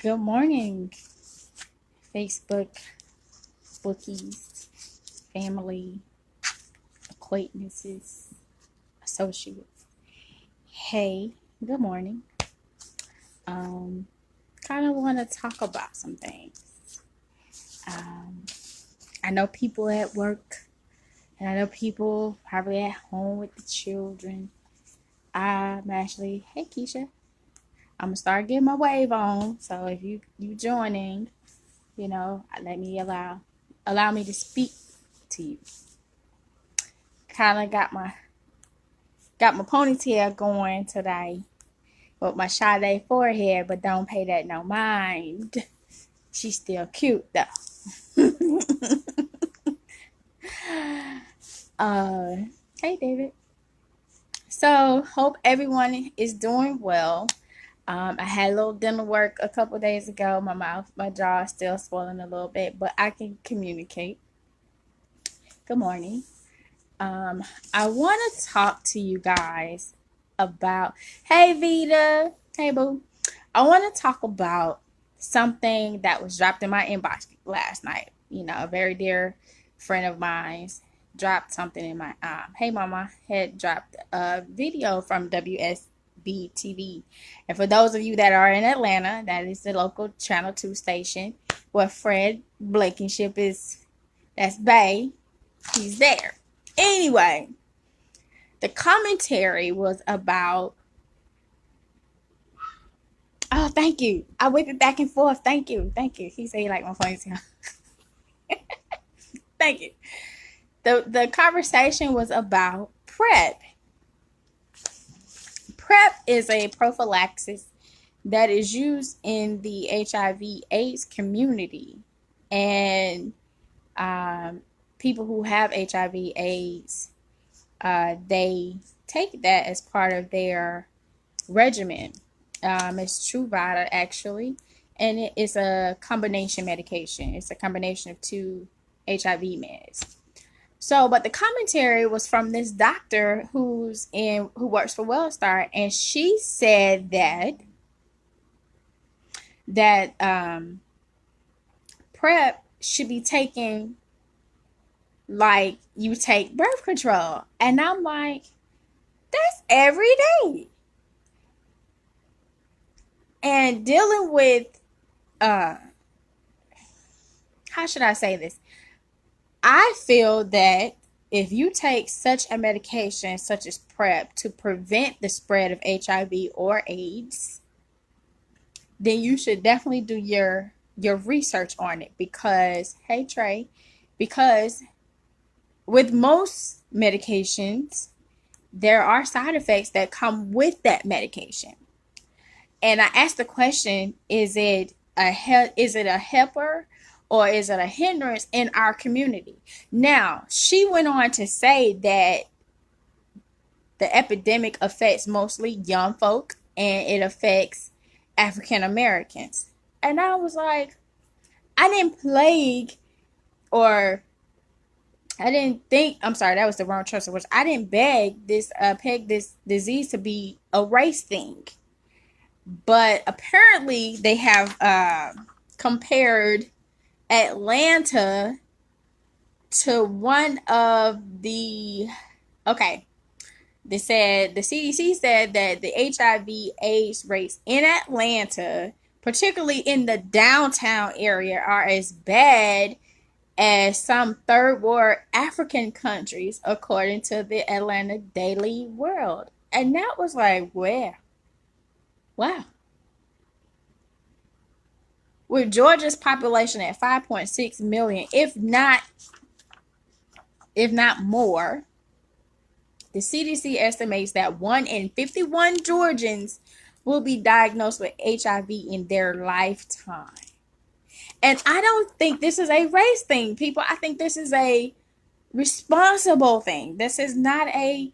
Good morning, Facebook, bookies, family, acquaintances, associates. Hey, good morning. Um, Kind of want to talk about some things. Um, I know people at work, and I know people probably at home with the children. Hey Keisha, I'm gonna start getting my wave on. So if you joining, let me allow me to speak to you. Kind of got my ponytail going today with my Sade forehead, but don't pay that no mind. She's still cute though. uh, hey David. So hope everyone is doing well. I had a little dental work a couple days ago. My jaw is still swollen a little bit, but I can communicate. Good morning. I want to talk to you guys about, hey Vita, hey boo. I want to talk about something that was dropped in my inbox last night. A very dear friend of mine dropped something in my hey mama had dropped a video from WSB TV. And for those of you that are in Atlanta, that is the local Channel 2 station where Fred Blankenship that's Bay. He's there. Anyway, the commentary was about, oh, thank you. I whip it back and forth. Thank you. Thank you. He said he liked my ponytail. Thank you. The conversation was about PrEP. PrEP is a prophylaxis that is used in the HIV/AIDS community. And people who have HIV/AIDS, they take that as part of their regimen. It's Truvada actually, and it is a combination medication. It's a combination of two HIV meds. So, but the commentary was from this doctor who works for Wellstar, and she said that PrEP should be taken like you take birth control. And I'm like, that's every day. And dealing with, how should I say this? I feel that if you take such a medication such as PrEP to prevent the spread of HIV or AIDS, then you should definitely do your research on it because, hey Trey, because with most medications, there are side effects that come with that medication. And I asked the question, is it a helper or is it a hindrance in our community? Now, she went on to say that the epidemic affects mostly young folk and it affects African Americans. And I was like, I didn't think, I'm sorry, that was the wrong choice of words. I didn't peg this disease to be a race thing. But apparently they have compared Atlanta to one of the, okay, the CDC said that the HIV/AIDS rates in Atlanta, particularly in the downtown area, are as bad as some third world African countries, according to the Atlanta Daily World. And that was like, where? Wow. With Georgia's population at 5.6 million, if not more, the CDC estimates that 1 in 51 Georgians will be diagnosed with HIV in their lifetime. And I don't think this is a race thing, people. I think this is a responsible thing. This is not a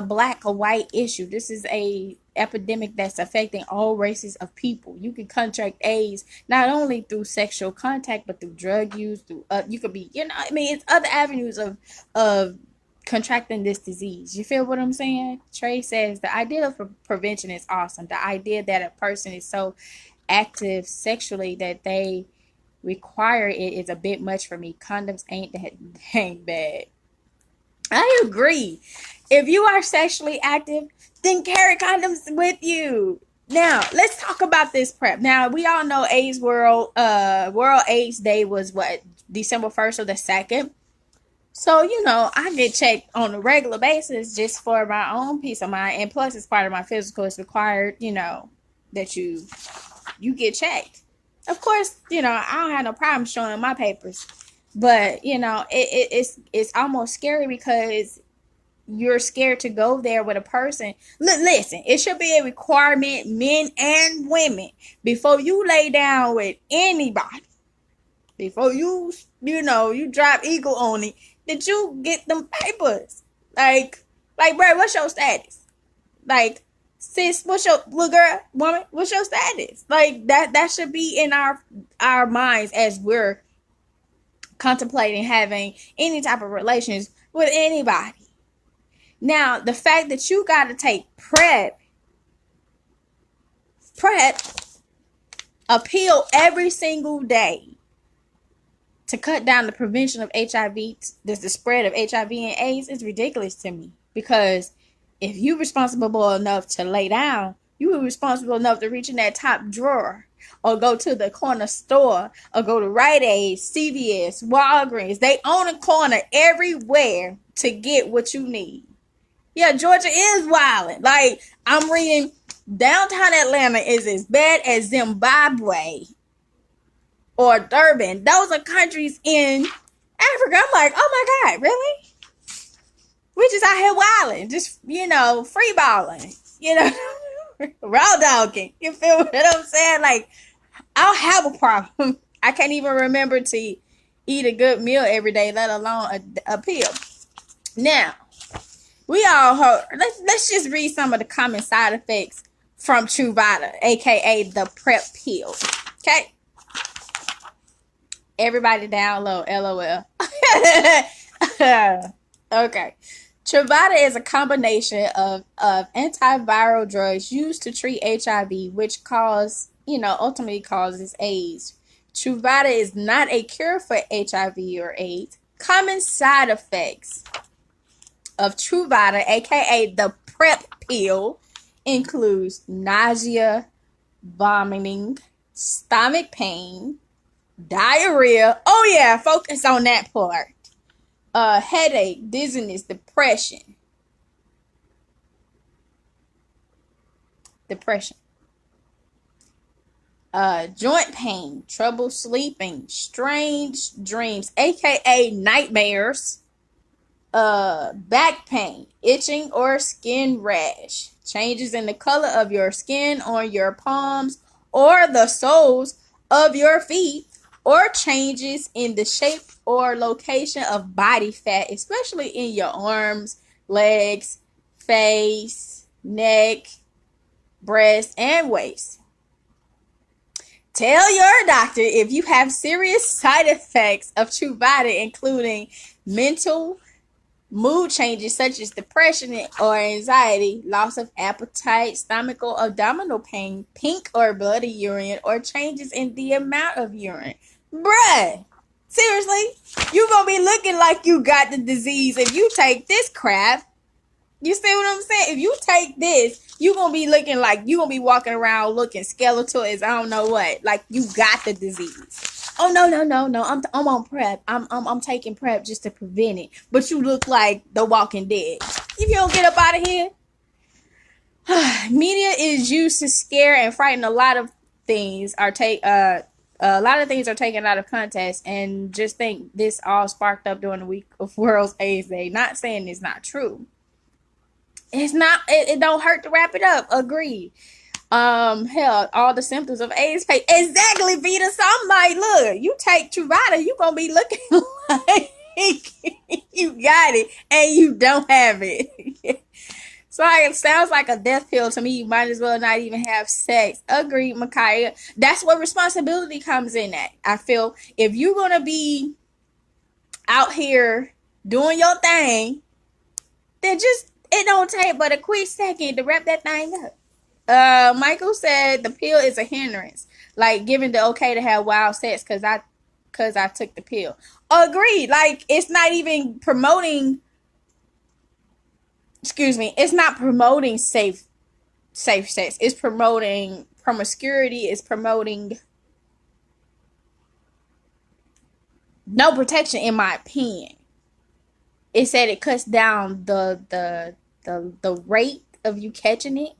black or white issue. This is a epidemic that's affecting all races of people. You can contract AIDS not only through sexual contact, but through drug use. Through you could be, it's other avenues of contracting this disease. You feel what I'm saying? Trey says the idea of prevention is awesome. The idea that a person is so active sexually that they require it is a bit much for me. Condoms ain't that dang bad. I agree. If you are sexually active, then carry condoms with you. Now, let's talk about this PrEP. Now, we all know World AIDS Day was what, December 1st or the 2nd. So, I get checked on a regular basis just for my own peace of mind. And plus, it's part of my physical. It's required, that you get checked. Of course, I don't have no problem showing my papers. But, it's almost scary because you're scared to go there with a person. Listen, it should be a requirement, men and women, before you lay down with anybody, before you drop eagle on it, that you get them papers. Like, bro, what's your status? Like, sis, what's your little girl, woman? What's your status? Like, that should be in our minds as we're contemplating having any type of relations with anybody. Now, the fact that you got to take PrEP, a pill every single day to cut down the prevention of HIV, the spread of HIV and AIDS is ridiculous to me. Because if you're responsible enough to lay down, you are responsible enough to reach in that top drawer or go to the corner store or go to Rite Aid, CVS, Walgreens. They own a corner everywhere to get what you need. Yeah, Georgia is wilding. Like, I'm reading downtown Atlanta is as bad as Zimbabwe or Durban. Those are countries in Africa. I'm like, oh my God, really? We just out here wilding, just, free balling, raw dogging. You feel what I'm saying? Like, I don't have a problem. I can't even remember to eat a good meal every day, let alone a pill. Now, we all heard. Let's just read some of the common side effects from Truvada, aka the PrEP pill. Okay, everybody down low. LOL. Okay, Truvada is a combination of antiviral drugs used to treat HIV, which ultimately causes AIDS. Truvada is not a cure for HIV or AIDS. Common side effects of Truvada, aka the PrEP pill, includes nausea, vomiting, stomach pain, diarrhea. Oh yeah, focus on that part. Headache, dizziness, depression. Joint pain, trouble sleeping, strange dreams, aka nightmares. Back pain, itching or skin rash, changes in the color of your skin on your palms or the soles of your feet, or changes in the shape or location of body fat, especially in your arms, legs, face, neck, breast, and waist. Tell your doctor if you have serious side effects of Truvada, including mental mood changes such as depression or anxiety, loss of appetite, stomach or abdominal pain, pink or bloody urine, or changes in the amount of urine. Bruh, seriously? You gonna be looking like you got the disease if you take this crap. You see what I'm saying? If you take this, you gonna be looking like you gonna be walking around looking skeletal as I don't know what, like you got the disease. Oh no! I'm on PrEP. I'm taking PrEP just to prevent it. But you look like the Walking Dead. If you don't get up out of here, media is used to scare and frighten. A lot of things are taken out of context, and just think this all sparked up during the week of World AIDS Day. Not saying it's not true. It's not. It don't hurt to wrap it up. Agreed. Hell, all the symptoms of AIDS pain. Exactly, Vita. So I'm like, look, you take Truvada, you gonna be looking like you got it and you don't have it. So it sounds like a death pill to me. You might as well not even have sex. Agreed, Micaiah. That's where responsibility comes in at. I feel if you're gonna be out here doing your thing, Then just, it don't take but a quick second to wrap that thing up. Michael said the pill is a hindrance, like giving the okay to have wild sex because I took the pill. Agreed. Like, it's not even promoting. Excuse me. It's not promoting safe sex. It's promoting promiscuity. It's promoting no protection, in my opinion. It said it cuts down the rate of you catching it.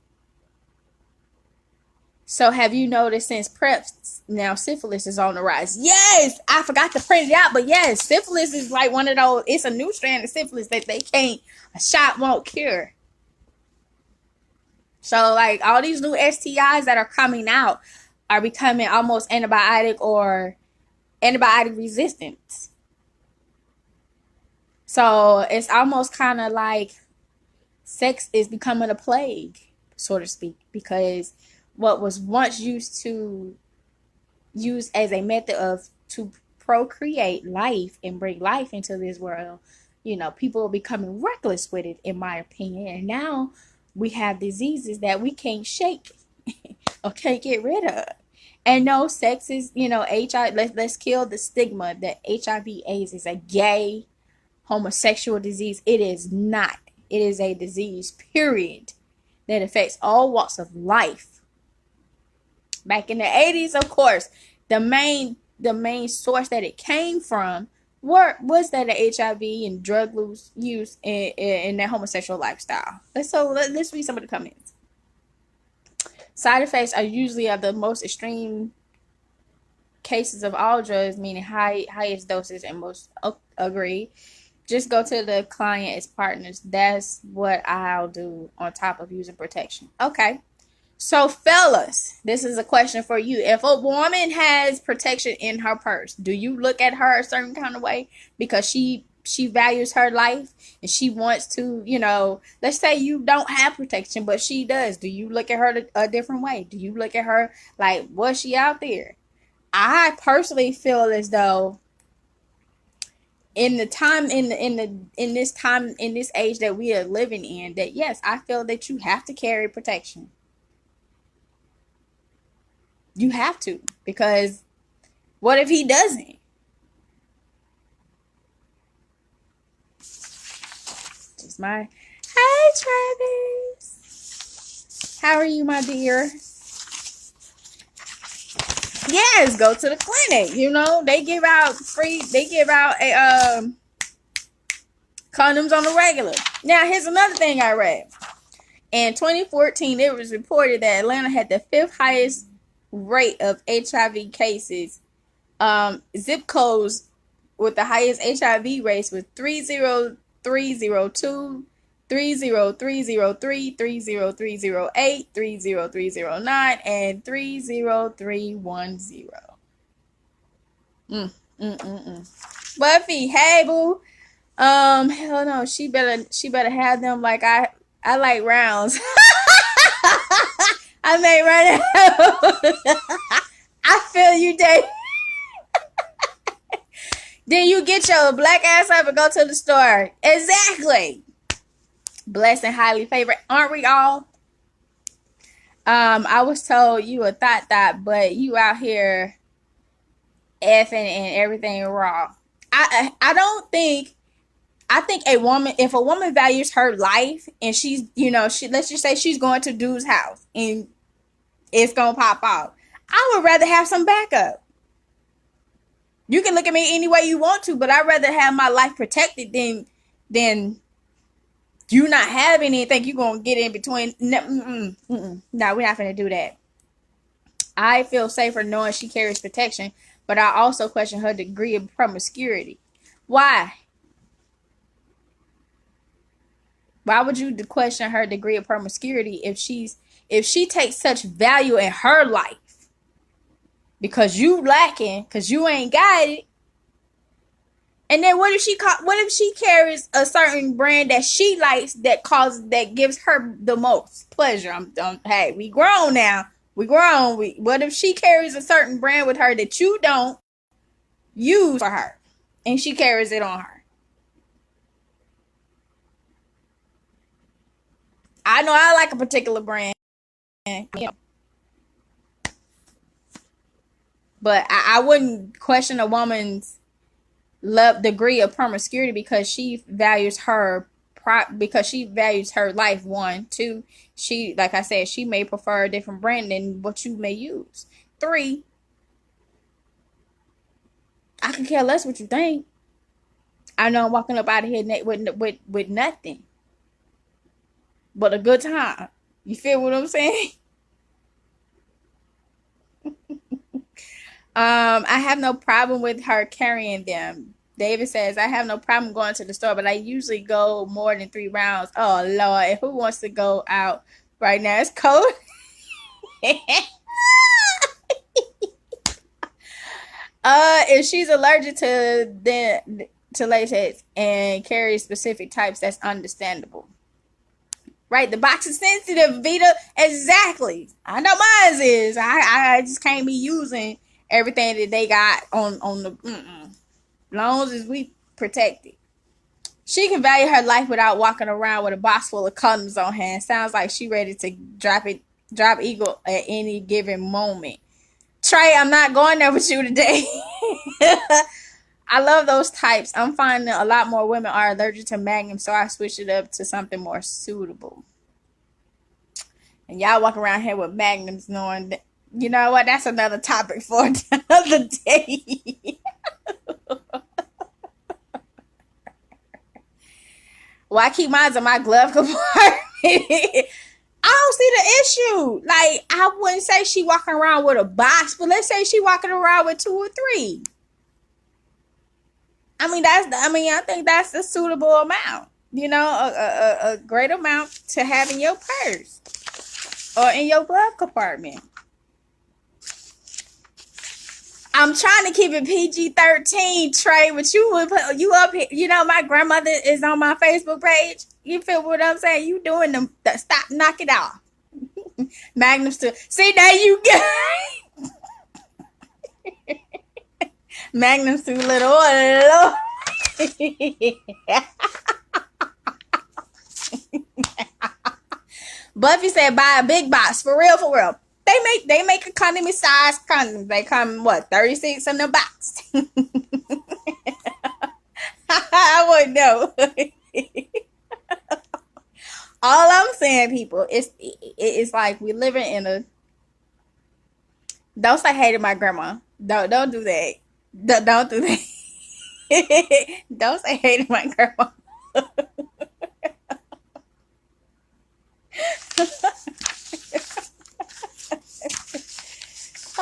So have you noticed since PrEP, now syphilis is on the rise? Yes, I forgot to print it out, but yes, syphilis is like one of those. It's a new strand of syphilis that a shot won't cure. So like all these new STIs that are coming out are becoming almost antibiotic or antibiotic resistance. So it's almost kind of like sex is becoming a plague, so to speak, because what was once used as a method of to procreate life and bring life into this world, people are becoming reckless with it, in my opinion. And now we have diseases that we can't shake or can't get rid of. And no, sex is, HIV. Let's kill the stigma that HIV/AIDS is a gay homosexual disease. It is not. It is a disease, period, that affects all walks of life. Back in the 80s, of course, the main source that it came from was that of HIV and drug use in their homosexual lifestyle. Let's read some of the comments. Side effects are usually of the most extreme cases of all drugs, meaning highest doses, and most agree. Just go to the client as partners. That's what I'll do on top of using protection. Okay. So fellas, this is a question for you. If a woman has protection in her purse, do you look at her a certain kind of way because she values her life and she wants to, let's say you don't have protection, but she does. Do you look at her a different way? Do you look at her like, was she out there? I personally feel as though in this age that we are living in, that yes, I feel that you have to carry protection. You have to, because what if he doesn't? Just my, hey Travis, how are you, my dear? Yes, go to the clinic. They give out condoms on the regular. Now, here's another thing I read. In 2014, it was reported that Atlanta had the 5th highest rate of HIV cases. Zip codes with the highest HIV rates was 30302, 30303, 30308, 30309, and 30310. Buffy, hey boo. Hell no, she better have them like I like rounds. I may run out. I feel you, Dave. Then you get your black ass up and go to the store. Exactly. Blessed and highly favored. Aren't we all? I was told you a thought, but you out here effing and everything raw. I think if a woman values her life and she's, let's just say she's going to dude's house and it's gonna pop off, I would rather have some backup. You can look at me any way you want to, but I'd rather have my life protected than you not having anything you're gonna get in between. No, we're not gonna do that. I feel safer knowing she carries protection, but I also question her degree of promiscuity. Why? Why would you question her degree of promiscuity if she takes such value in her life? Because you lacking, because you ain't got it. And then what if she carries a certain brand that she likes that gives her the most pleasure? Hey, we grown now. We grown. What if she carries a certain brand with her that you don't use for her, and she carries it on her? I know I like a particular brand, but I wouldn't question a woman's love degree of promiscuity because she values her because she values her life. One, two, she, like I said, she may prefer a different brand than what you may use. Three, I can care less what you think. I know I'm walking up out of here with nothing but a good time. You feel what I'm saying? I have no problem with her carrying them. David says, I have no problem going to the store, but I usually go more than 3 rounds. Oh, Lord. Who wants to go out right now? It's cold. If she's allergic to latex and carries specific types, that's understandable. Right, the box is sensitive, Vita. Exactly. I know mine is. I just can't be using everything that they got on the. Long as we protect it. She can value her life without walking around with a box full of condoms on hand. Sounds like she ready to drop eagle at any given moment. Trey, I'm not going there with you today. I love those types. I'm finding a lot more women are allergic to Magnum, so I switched it up to something more suitable. And y'all walk around here with Magnums knowing that, you know what, that's another topic for another day. Well, I keep mine in my glove compartment. I don't see the issue. Like, I wouldn't say she walking around with a box, but let's say she walking around with 2 or 3. I think that's a suitable amount. You know, a great amount to have in your purse or in your glove compartment. I'm trying to keep it PG-13, Trey, but you up here. You know, my grandmother is on my Facebook page. You feel what I'm saying? You doing them? Stop, knock it off. Magnum still. See, there you go. Magnum's too little. Oh, Buffy said buy a big box. For real, for real. They make economy size condoms. They come what, 36 in the box. I wouldn't know. All I'm saying, people, it's like we living in a. Don't say hey to my grandma. Don't do that. Don't do that. Don't say hey to my grandma.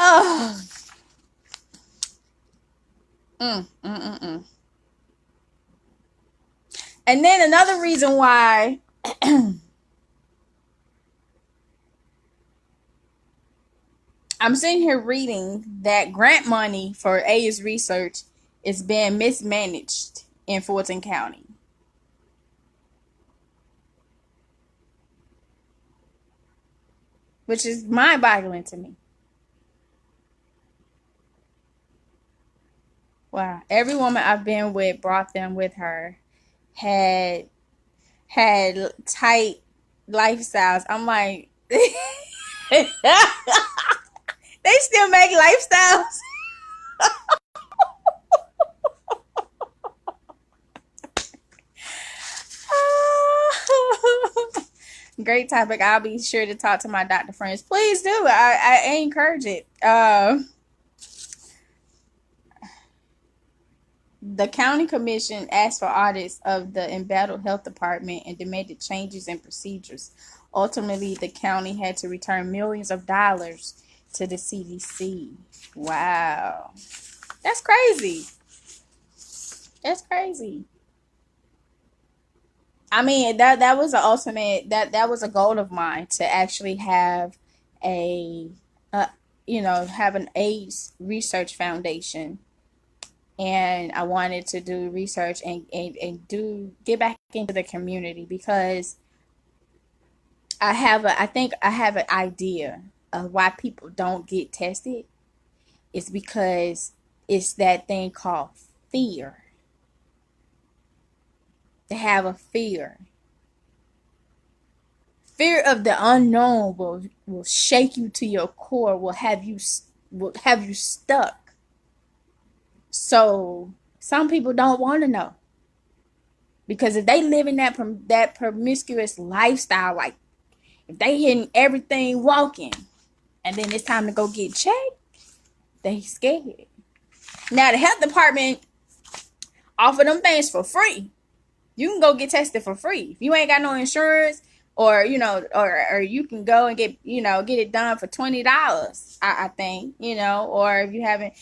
Oh. And then another reason why I'm sitting here reading that grant money for AIDS research is being mismanaged in Fulton County. Which is mind-boggling to me. Wow. Every woman I've been with brought them with her had tight lifestyles. I'm like, they still make lifestyles. Great topic. I'll be sure to talk to my doctor friends. Please do. I encourage it. The county commission asked for audits of the embattled health department and demanded changes in procedures. Ultimately, the county had to return millions of dollars to the CDC. Wow. That's crazy. That's crazy. I mean, that was an ultimate, that was a goal of mine to actually have a, uh, have an AIDS research foundation, and I wanted to do research and do get back into the community because I think I have an idea of why people don't get tested. It's because it's that thing called fear. They have a fear. fear of the unknown will shake you to your core, will have you stuck. So some people don't want to know, because if they live in that promiscuous lifestyle, like if they hitting everything walking, and then it's time to go get checked, they scared. Now the health department offer them things for free. You can go get tested for free if you ain't got no insurance, or or you can go and get it done for $20. I think, or if you haven't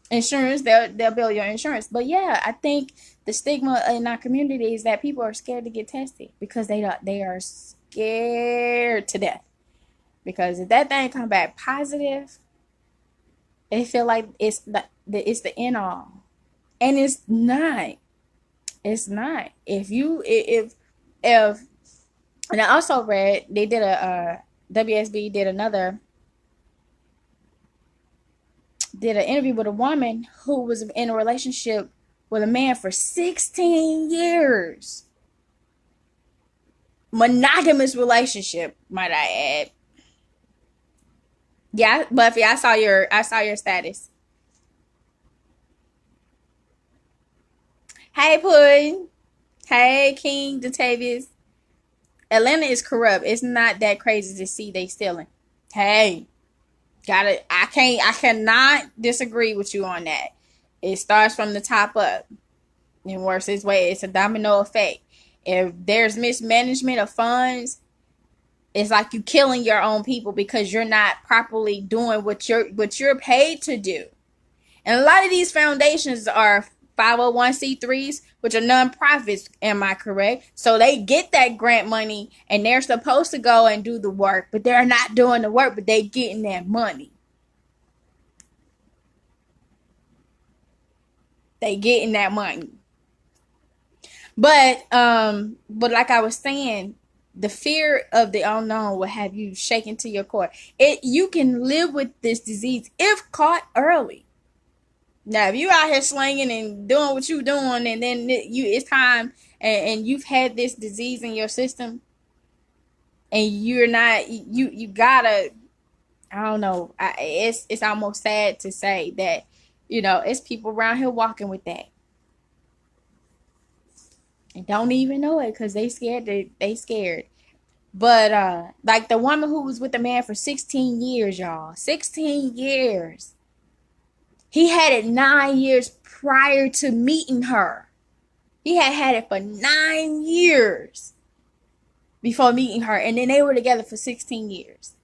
insurance, they'll bill your insurance. But yeah, I think the stigma in our community is that people are scared to get tested because they are scared to death. Because if that thing come back positive, they feel like it's the end all, and it's not. It's not. If and I also read they did WSB did an interview with a woman who was in a relationship with a man for 16 years. Monogamous relationship, might I add. Yeah, Buffy, I saw your status. Hey, Puddin'. Hey, King Datavius. Atlanta is corrupt. It's not that crazy to see they stealing. Hey, I cannot disagree with you on that. It starts from the top up and works its way. It's a domino effect. If there's mismanagement of funds, it's like you killing your own people because you're not properly doing what you're paid to do. And a lot of these foundations are 501c3s, which are nonprofits, am I correct? So they get that grant money and they're supposed to go and do the work, but they're not doing the work, but they getting that money. They getting that money. But like I was saying, the fear of the unknown will have you shaken to your core. You can live with this disease if caught early. Now, if you out here slinging and doing what you doing, and then it's time, and you've had this disease in your system, and you're not, you gotta, I don't know, it's almost sad to say that, it's people around here walking with that, and don't even know it because they scared. But like the woman who was with the man for 16 years, y'all, 16 years. He had it 9 years prior to meeting her. He had it for 9 years before meeting her. And then they were together for 16 years.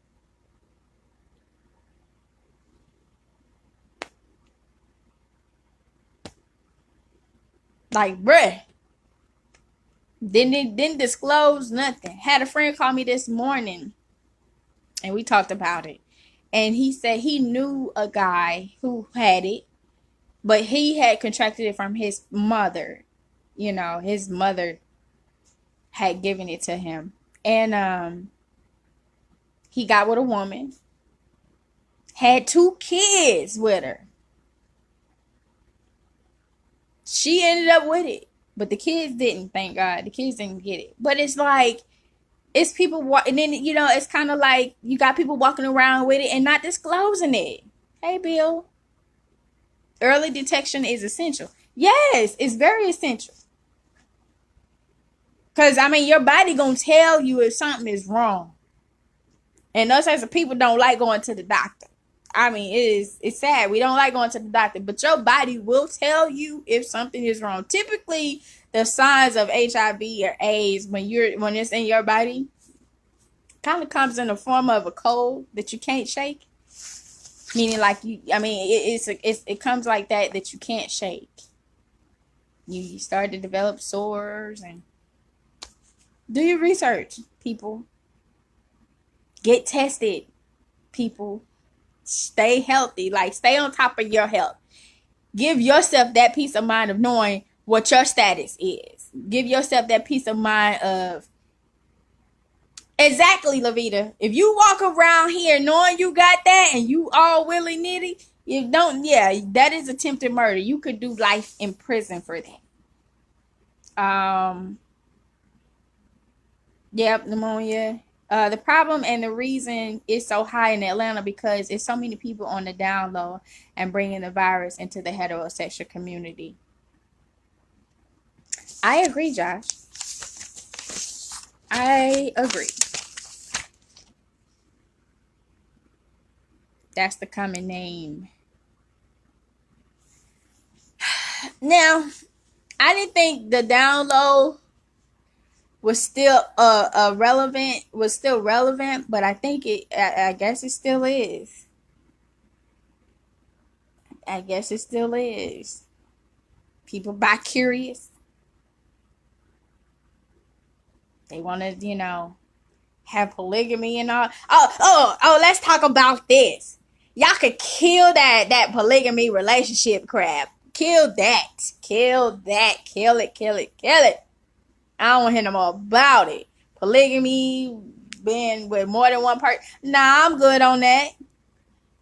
Like, bruh. Didn't disclose nothing. Had a friend call me this morning, and we talked about it. And he said he knew a guy who had it, but he had contracted it from his mother. His mother had given it to him. And he got with a woman, had 2 kids with her. She ended up with it, but the kids didn't, thank God. The kids didn't get it. But it's like, it's people, and then, it's kind of like you got people walking around with it and not disclosing it. Hey, Bill. Early detection is essential. Yes, it's very essential. Because, your body going to tell you if something is wrong. And those types of people don't like going to the doctor. It's sad. We don't like going to the doctor. But your body will tell you if something is wrong. Typically, the signs of HIV or AIDS, when it's in your body, kind of comes in the form of a cold that you can't shake. Meaning, like, it comes like that you can't shake. You start to develop sores. And do your research, people. Get tested, people. Stay healthy. Like, stay on top of your health. Give yourself that peace of mind of knowing what your status is. Give yourself that peace of mind of, exactly, Lavita. If you walk around here knowing you got that and you all willy-nilly, that is attempted murder. You could do life in prison for that. Yep, pneumonia. The problem and the reason it's so high in Atlanta because it's so many people on the down low and bringing the virus into the heterosexual community. I agree, Josh. I agree. That's the common name. Now, I didn't think the down low was still relevant, but I think I guess it still is. I guess it still is. People bi curious. They want to, have polygamy and all. Oh, let's talk about this. Y'all could kill that polygamy relationship crap. Kill that. Kill that. Kill it. Kill it. Kill it. I don't want to hear no more about it. Polygamy, being with more than one person. Nah, I'm good on that.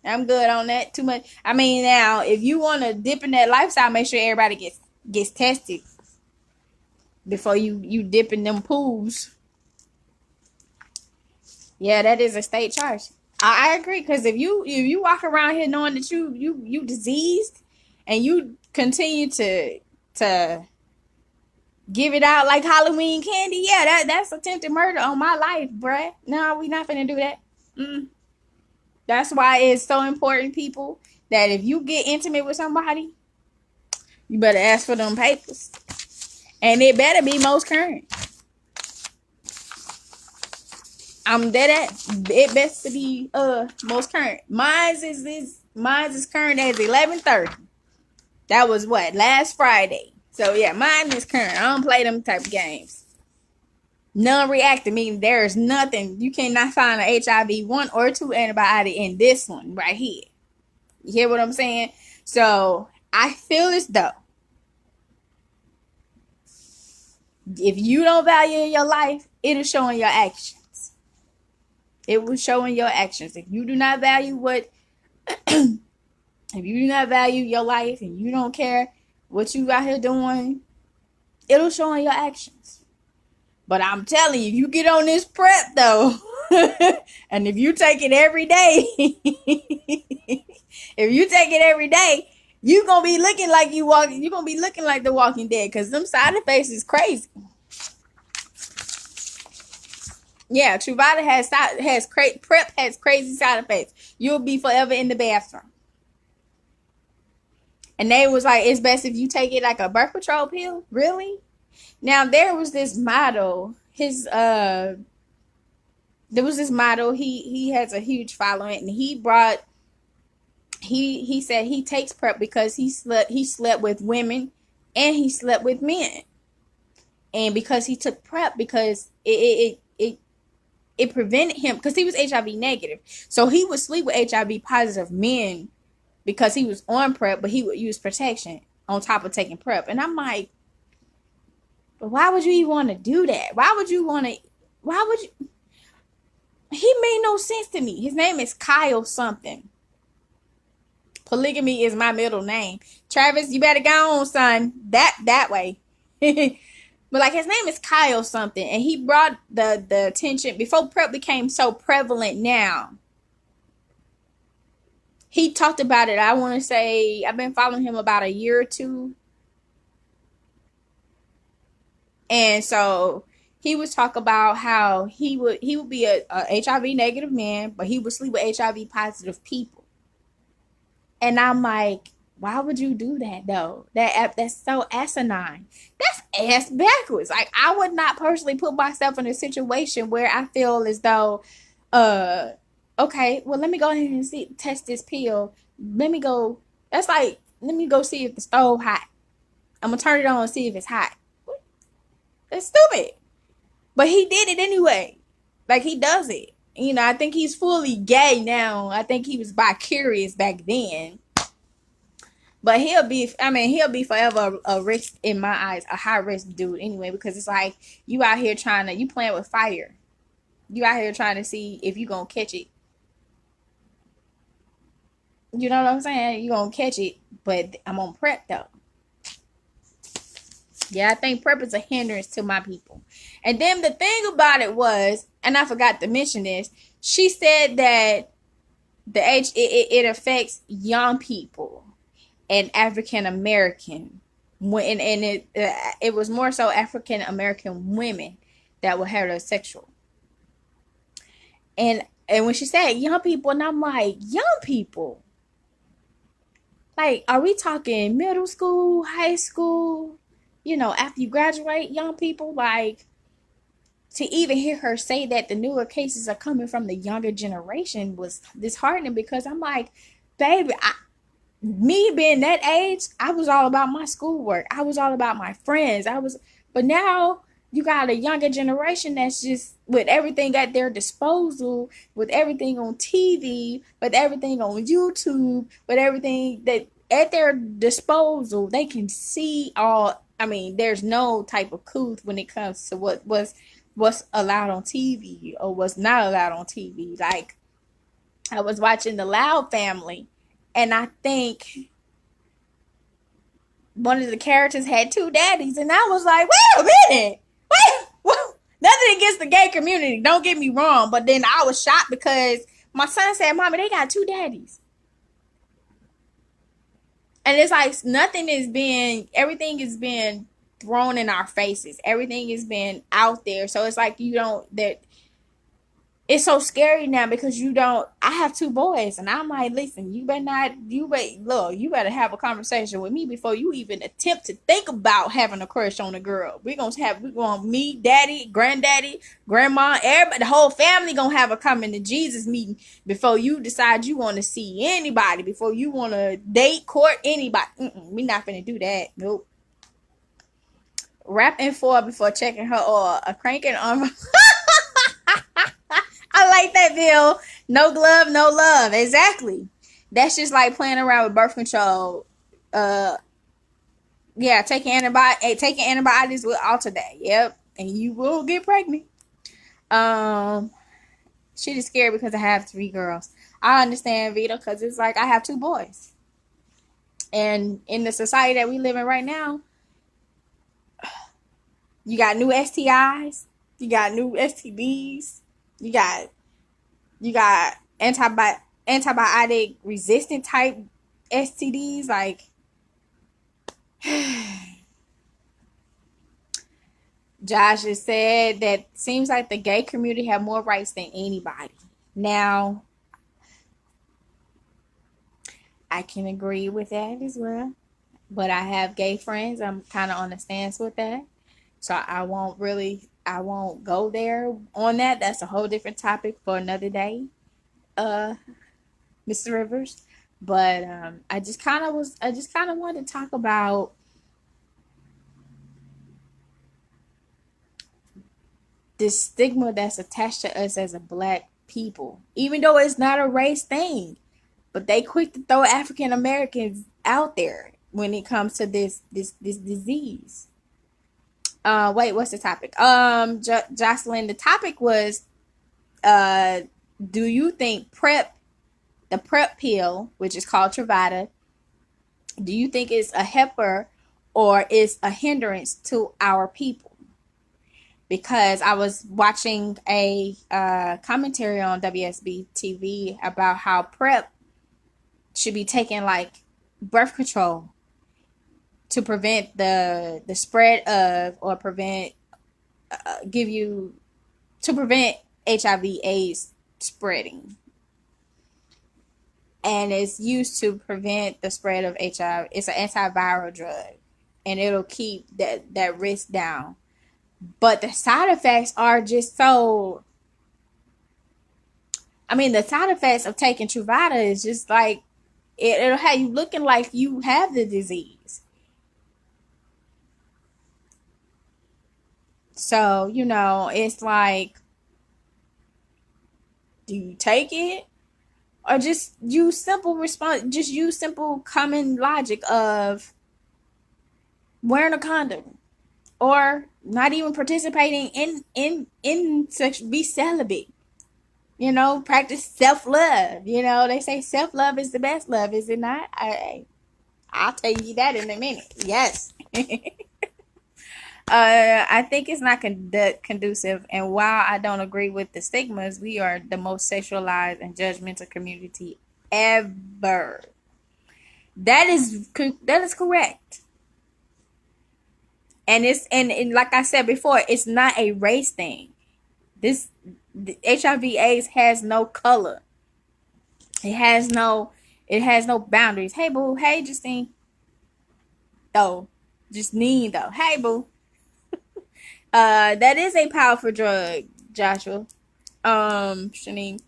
I'm good on that. Too much. I mean, now if you want to dip in that lifestyle, make sure everybody gets tested before you dip in them pools. Yeah, that is a state charge. I agree, because if you walk around here knowing that you diseased and you continue to give it out like Halloween candy, yeah, that's attempted murder on my life, bruh. No, we not finna do that. That's why it's so important, people, that if you get intimate with somebody, you better ask for them papers, and it better be most current. I'm dead at it. Best to be most current. Mine's is current as 11:30. That was what, last Friday. So yeah, mine is current. I don't play them type of games. Non-reactive, meaning there is nothing. You cannot find an HIV 1 or 2 antibody in this one right here. You hear what I'm saying? So I feel as though if you don't value your life, it'll show in your actions. It will show in your actions. If you do not value if you do not value your life and you don't care what you out here doing, it'll show in your actions. But I'm telling you, you get on this prep though, and if you take it every day, you're gonna be looking like you're gonna be looking like the Walking Dead, because them side effects is crazy. Yeah, Truvada prep has crazy side effects. You'll be forever in the bathroom. And they was like, it's best if you take it like a birth control pill. Really? Now there was this model. There was this model. He has a huge following, and he said he takes prep because he slept with women and he slept with men, and because he took prep because it prevented him, because he was HIV negative, so he would sleep with HIV positive men because he was on prep, but he would use protection on top of taking prep. And I'm like, but why would you even want to do that? Why would you? He made no sense to me. His name is Kyle something. Polygamy is my middle name. Travis, you better go on, son. That way. But like, his name is Kyle something, and he brought the attention before prep became so prevalent now. He talked about it. I want to say I've been following him about a year or two. And so he was talking about how he would be a HIV negative man, but he would sleep with HIV positive people. And I'm like, why would you do that though? That's so asinine. That's ass backwards. Like, I would not personally put myself in a situation where I feel as though, okay, well, let me go ahead and test this pill. That's like, let me go see if the stove hot. I'm gonna turn it on and see if it's hot. That's stupid. But he did it anyway. Like, he does it. I think he's fully gay now. I think he was bi-curious back then. But he'll be forever a risk in my eyes, a high risk dude anyway, because it's like, you out here you playing with fire. You out here trying to see if you gonna catch it. You know what I'm saying? You gonna catch it, but I'm on prep though. Yeah, I think prep is a hindrance to my people. And then the thing about it was, and I forgot to mention this, she said that the age it affects young people and African American when and it was more so African American women that were heterosexual. And when she said young people, and I'm like, young people, like, are we talking middle school, high school, after you graduate, young people? Like, to even hear her say that the newer cases are coming from the younger generation was disheartening, because I'm like, baby, me being that age, I was all about my schoolwork. I was all about my friends. But now you got a younger generation that's just with everything at their disposal, with everything on TV, with everything on YouTube, with everything that at their disposal, they can see all. I mean, there's no type of couth when it comes to what's allowed on TV or what's not allowed on TV. Like, I was watching The Loud Family, and I think one of the characters had two daddies, and I was like, wait a minute, wait, nothing against the gay community, don't get me wrong, but then I was shocked because my son said, Mommy, they got two daddies. And it's like everything is being thrown in our faces. Everything is being out there. So it's like it's so scary now because I have two boys, and I'm like, listen, you better have a conversation with me before you even attempt to think about having a crush on a girl. We're going to me, daddy, granddaddy, grandma, everybody, the whole family gonna have a coming to Jesus meeting before you decide you want to see anybody, before you want to date, court anybody. We not finna do that. Nope. Rapping for before checking her or a cranking on. I like that, Bill. No glove, no love. Exactly. That's just like playing around with birth control. Yeah, taking antibiotics will alter that. Yep, and you will get pregnant. Um, she is scared because I have three girls. I understand, Vita, because it's like I have two boys, and in the society that we live in right now, you got new STIs, you got new STDs, you got antibiotic resistant type STDs. Like, Josh has said that seems like the gay community have more rights than anybody. Now, I can agree with that as well. But I have gay friends. I'm kind of on the stance with that. So I won't go there on that. That's a whole different topic for another day, Mr. Rivers. But I just kind of wanted to talk about this stigma that's attached to us as a black people, even though it's not a race thing. But they quick to throw African Americans out there when it comes to this disease. Wait, what's the topic? Jocelyn, the topic was, do you think the PrEP pill, which is called Truvada, do you think it's a helper or is a hindrance to our people? Because I was watching a commentary on WSB TV about how PrEP should be taken like birth control to prevent the spread of, or prevent HIV/AIDS spreading, and it's used to prevent the spread of HIV. It's an antiviral drug, and it'll keep that risk down. But the side effects are just so. I mean, the side effects of taking Truvada is just like it'll have you looking like you have the disease. So, it's like, do you take it? Or just use simple common logic of wearing a condom. Or not even participating in sex, be celibate. Practice self-love. They say self-love is the best love, is it not? I'll tell you that in a minute. Yes. I think it's not conducive. And while I don't agree with the stigmas, we are the most sexualized and judgmental community ever. That is correct. And and like I said before, it's not a race thing. This HIV/AIDS has no color. It has no boundaries. Hey boo, hey Justine. Though. Justine though. Hey boo. That is a powerful drug, Joshua. Shanine.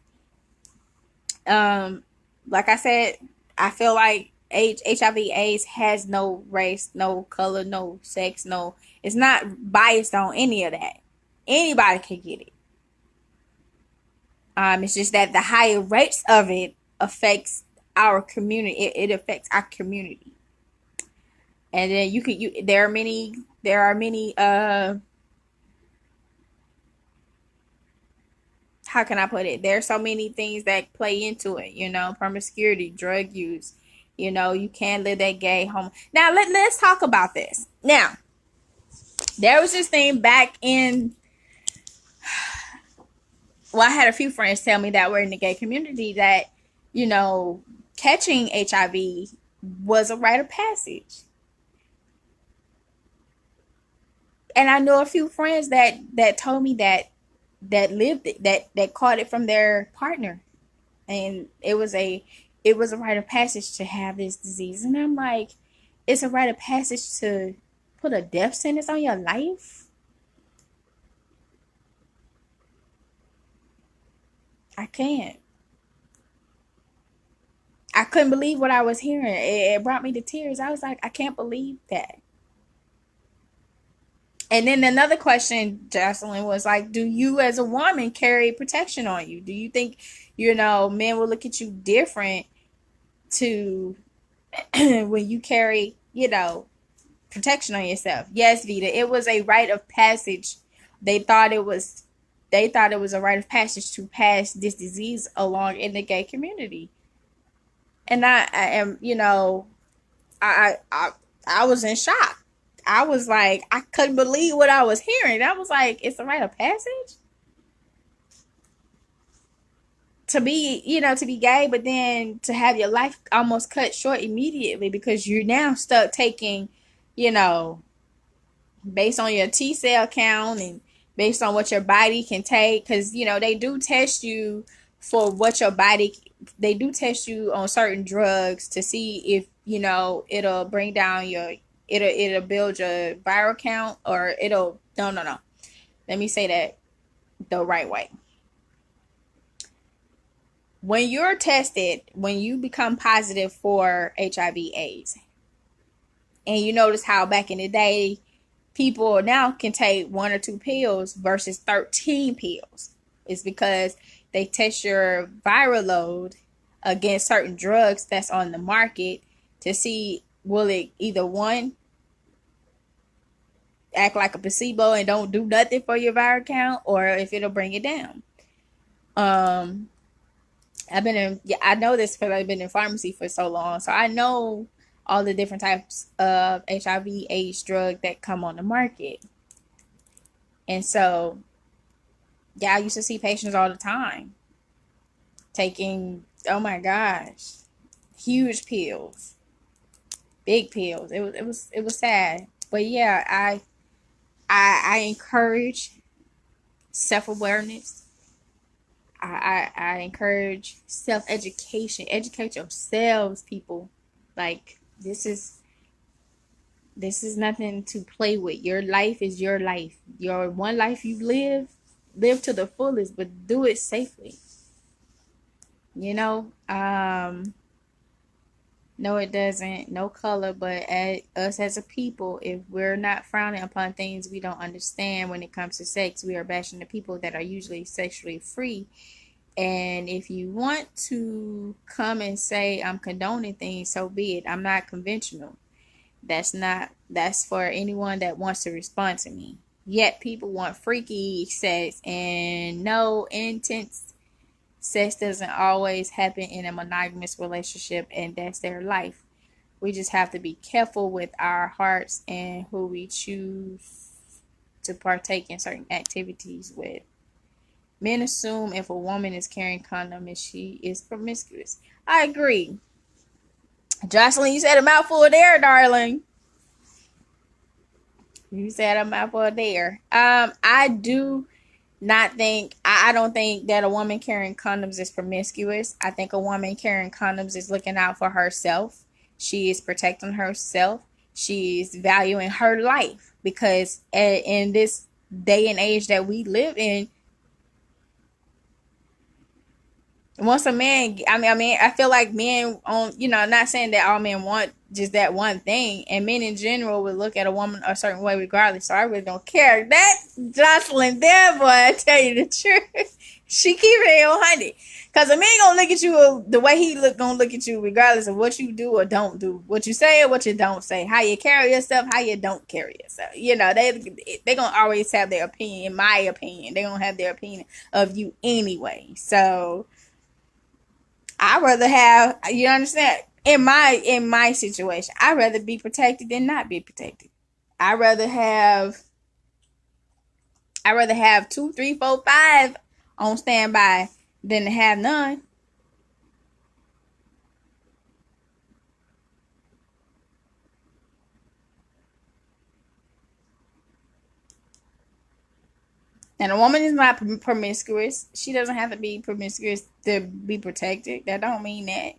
Um, like I said, I feel like HIV/AIDS has no race, no color, no sex, no. It's not biased on any of that. Anybody can get it. It's just that the higher rates of it affects our community. It affects our community, and then there are many how can I put it? There's so many things that play into it, promiscuity, drug use. You can't live that gay home. Now let's talk about this. Now, there was this thing back in, well, I had a few friends tell me that were in the gay community that, catching HIV was a rite of passage. And I know a few friends that told me that lived it, that caught it from their partner, and it was a rite of passage to have this disease. And I'm like, it's a rite of passage to put a death sentence on your life. I can't. I couldn't believe what I was hearing. It brought me to tears. I was like, I can't believe that. And then another question, Jocelyn, was like, do you as a woman carry protection on you? Do you think, men will look at you different to when you carry, protection on yourself? Yes, Vita, it was a rite of passage. They thought it was a rite of passage to pass this disease along in the gay community. And I am, I was in shock. I was like, I couldn't believe what I was hearing. I was like, it's a rite of passage to be gay, but then to have your life almost cut short immediately because you're now stuck taking, you know, based on your T cell count and based on what your body can take. Because, they do test you for what your body, they do test you on certain drugs to see if, it'll bring down it'll build your viral count, or no. Let me say that the right way. When you're tested, when you become positive for HIV/AIDS, and you notice how back in the day, people now can take 1 or 2 pills versus 13 pills. It's because they test your viral load against certain drugs that's on the market to see, will it either one, act like a placebo and don't do nothing for your viral count, or if it'll bring it down. I know this because I've been in pharmacy for so long, so I know all the different types of HIV/AIDS drug that come on the market. And so, yeah, I used to see patients all the time taking, oh my gosh, huge pills, big pills. It was sad, but yeah, I encourage self-awareness. I encourage self-education. Educate yourselves, people. Like, this is nothing to play with. Your life is your life. Your one life you live to the fullest, but do it safely. No, it doesn't. No color, but us as a people, if we're not frowning upon things we don't understand when it comes to sex, we are bashing the people that are usually sexually free. And if you want to come and say I'm condoning things, so be it. I'm not conventional. That's for anyone that wants to respond to me. Yet people want freaky sex, and no, intense sex doesn't always happen in a monogamous relationship, and that's their life. We just have to be careful with our hearts and who we choose to partake in certain activities with. Men assume if a woman is carrying condom and she is promiscuous. I agree. Jocelyn, you said a mouthful there, darling. You said a mouthful there. I do not think I don't think that a woman carrying condoms is promiscuous. I think a woman carrying condoms is looking out for herself. She is protecting herself. She is valuing her life because in this day and age that we live in, once a man, I feel like men not saying that all men want just that one thing, and men in general would look at a woman a certain way regardless. So I really don't care. That Jocelyn there, boy, I tell you the truth, she keep it 100. Cause a man gonna look at you the way he gonna look at you regardless of what you do or don't do, what you say or what you don't say, how you carry yourself, how you don't carry yourself. They gonna always have their opinion. In my opinion, they gonna have their opinion of you anyway. So I rather have, you understand, in my situation, I'd rather be protected than not be protected. I'd rather have 2, 3, 4, 5 on standby than to have none. And a woman is not promiscuous. She doesn't have to be promiscuous to be protected. That don't mean that.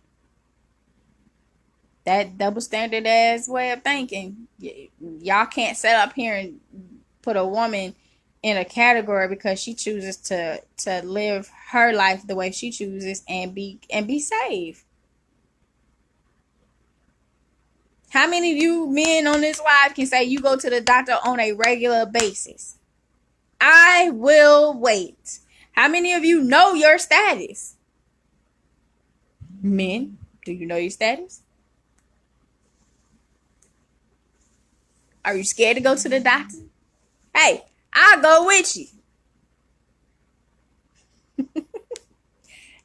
That double standard ass way of thinking. Y'all can't set up here and put a woman in a category because she chooses to live her life the way she chooses and be safe. How many of you men on this live can say you go to the doctor on a regular basis? I will wait. How many of you know your status? Men, do you know your status? Are you scared to go to the doctor? Hey, I'll go with you.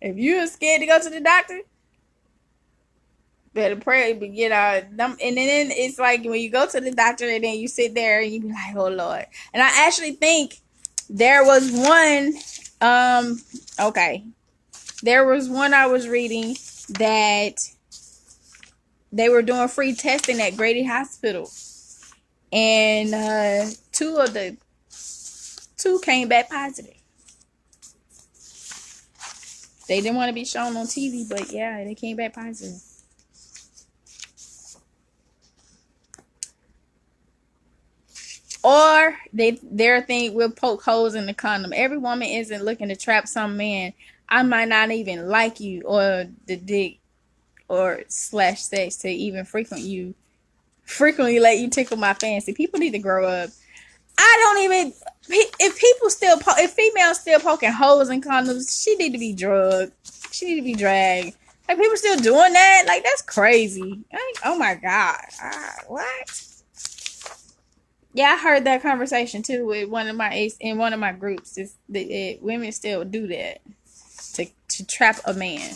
If you're scared to go to the doctor, better pray. But and then it's like when you go to the doctor and then you sit there and you be like, oh Lord. And I actually think there was one, there was one I was reading that they were doing free testing at Grady Hospital. And two came back positive. They didn't want to be shown on TV, but yeah, they came back positive. Or their thing will poke holes in the condom. Every woman isn't looking to trap some man. I might not even like you or the dick or / sex to even frequently let you tickle my fancy. People need to grow up. If females still poking holes in condoms, she need to be drugged. She need to be dragged. Like, people still doing that? Like, that's crazy. Oh my God. What? Yeah, I heard that conversation too with one of my groups. Women still do that to trap a man.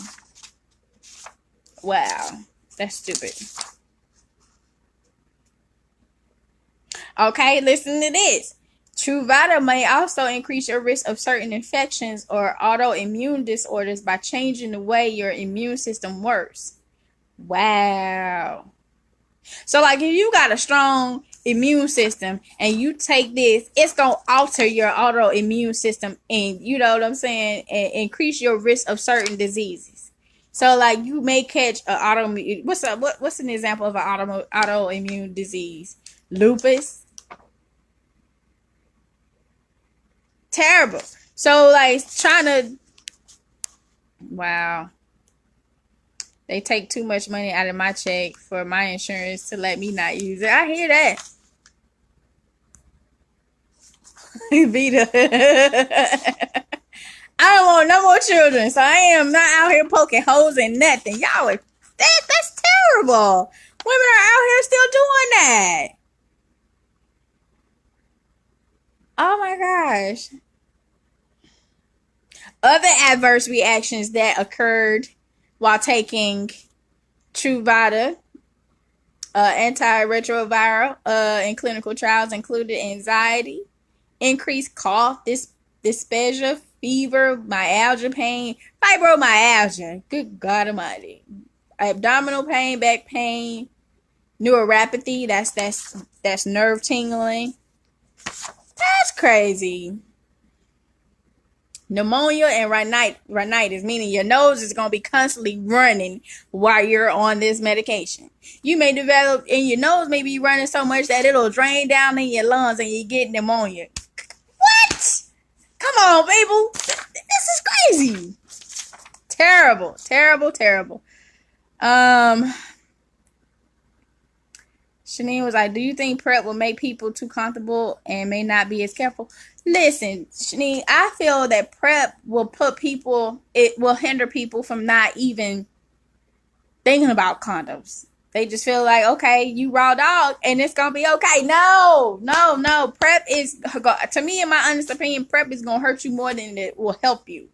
Wow, that's stupid. Okay, listen to this. Truvada may also increase your risk of certain infections or autoimmune disorders by changing the way your immune system works. Wow. So, like, if you got a strong immune system and you take this, it's going to alter your autoimmune system and, you know what I'm saying, and increase your risk of certain diseases. So, like, you may catch an autoimmune. What's an example of an autoimmune disease? Lupus. Terrible. So, like, wow. They take too much money out of my check for my insurance to let me not use it. I hear that. Vita. I don't want no more children, so I am not out here poking holes in nothing. Y'all are that's terrible. Women are out here still doing that. Oh my gosh. Other adverse reactions that occurred while taking Truvada, antiretroviral, in clinical trials included anxiety, increased cough, dysphagia, fever, myalgia pain, fibromyalgia. Good God Almighty. Abdominal pain, back pain, neuropathy. That's nerve tingling. That's crazy. Pneumonia and rhinitis, meaning your nose is going to be constantly running while you're on this medication. You may develop, and your nose may be running so much that it'll drain down in your lungs and you get pneumonia. What? Come on, people. This is crazy. Terrible, terrible, terrible. Shanine was like, do you think PrEP will make people too comfortable and may not be as careful? Listen, Shanine, I feel that PrEP will it will hinder people from not even thinking about condoms. They just feel like, okay, you raw dog and it's going to be okay. No. PrEP is, to me, in my honest opinion, PrEP is going to hurt you more than it will help you.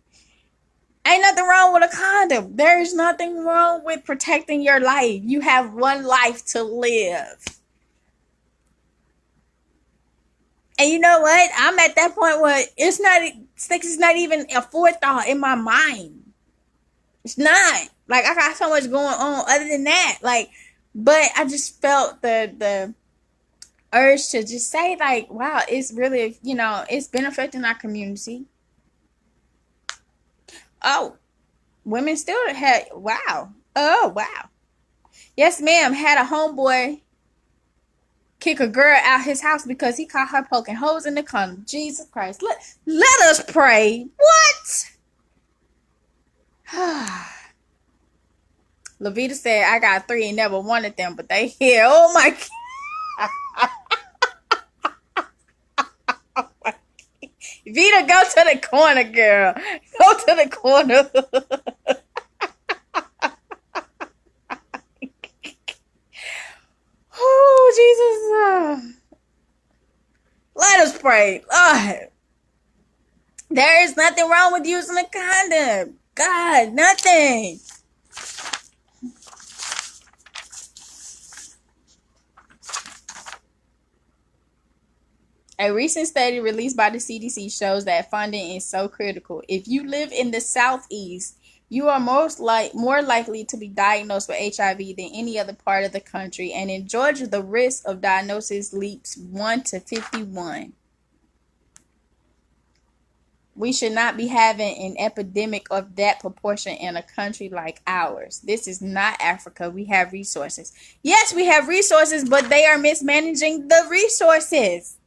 Ain't nothing wrong with a condom. There is nothing wrong with protecting your life. You have one life to live. And you know what? I'm at that point where sex is not even a forethought in my mind. It's not. Like, I got so much going on other than that. Like, but I just felt the urge to just say, like, wow, it's really, it's been affecting our community. Oh, women still had, wow. Oh, wow. Yes, ma'am. Had a homeboy kick a girl out his house because he caught her poking holes in the condom. Jesus Christ. Let us pray. What? Lavita said, I got 3 and never wanted them, but they here. Oh, my God. Vita, go to the corner, girl. Go to the corner. Oh, Jesus. Let us pray. Lord. There is nothing wrong with using a condom. God, nothing. A recent study released by the CDC shows that funding is so critical. If you live in the Southeast, you are more likely to be diagnosed with HIV than any other part of the country. And in Georgia, the risk of diagnosis leaps 1 to 51. We should not be having an epidemic of that proportion in a country like ours. This is not Africa. We have resources. Yes, we have resources, but they are mismanaging the resources.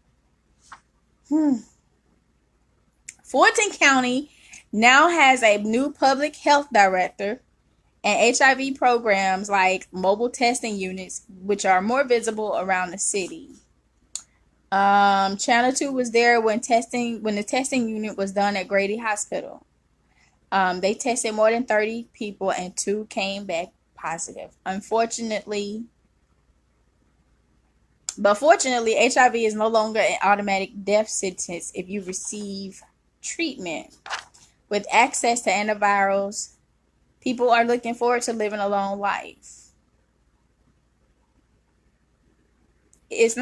Fulton County now has a new public health director and HIV programs like mobile testing units, which are more visible around the city. Channel 2 was there when the testing unit was done at Grady Hospital. They tested more than 30 people and 2 came back positive. Fortunately, HIV is no longer an automatic death sentence if you receive treatment. With access to antivirals, people are looking forward to living a long life. To me, it's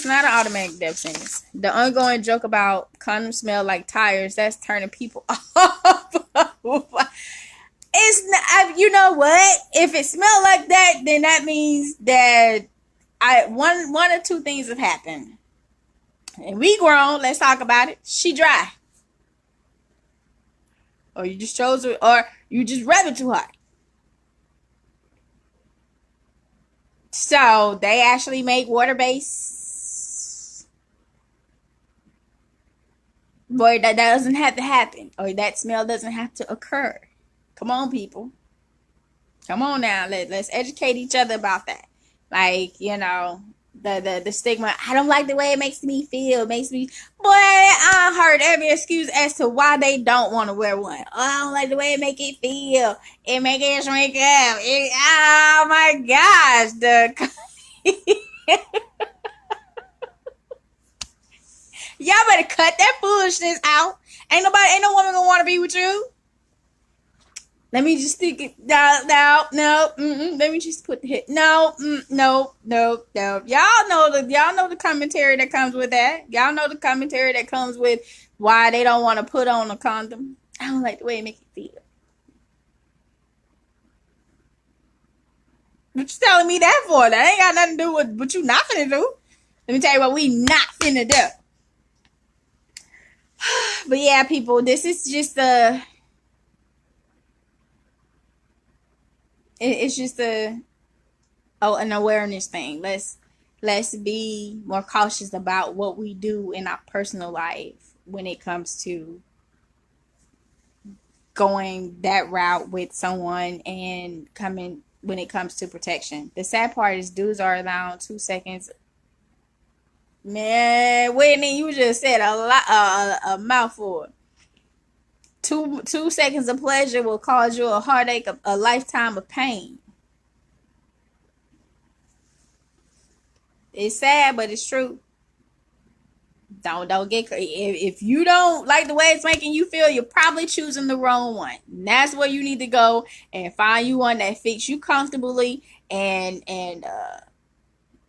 not an automatic death sentence. The ongoing joke about condoms smell like tires, that's turning people off. It's not, you know what? If it smells like that, then that means that one or two things have happened. And we grown, let's talk about it. She dry. Or you just chose her, or you just rev it too hard. So they actually make water-based. Boy, that doesn't have to happen. Or that smell doesn't have to occur. Come on, people. Come on now. Let's educate each other about that. Like, the stigma. I don't like the way it makes me feel. Boy, I heard every excuse as to why they don't want to wear one. Oh, I don't like the way it make it feel. It make it shrink up. Oh my gosh, y'all better cut that foolishness out. Ain't no woman gonna want to be with you. Let me just stick it. No, no, no. Let me just put the hit. No, no, no, no. Y'all know the commentary that comes with that. Y'all know the commentary that comes with why they don't want to put on a condom. I don't like the way it makes you feel. What you telling me that for? That ain't got nothing to do with what you not finna do. Let me tell you what we not finna do. But yeah, people, this is just it's just an awareness thing. Let's be more cautious about what we do in our personal life when it comes to going that route with someone and coming when it comes to protection. The sad part is dudes are allowed 2 seconds. Man, Whitney, you just said a lot, a mouthful. Two seconds of pleasure will cause you a heartache, a lifetime of pain. It's sad, but it's true. Don't get if you don't like the way it's making you feel, you're probably choosing the wrong one. And that's where you need to go and find you one that fits you comfortably and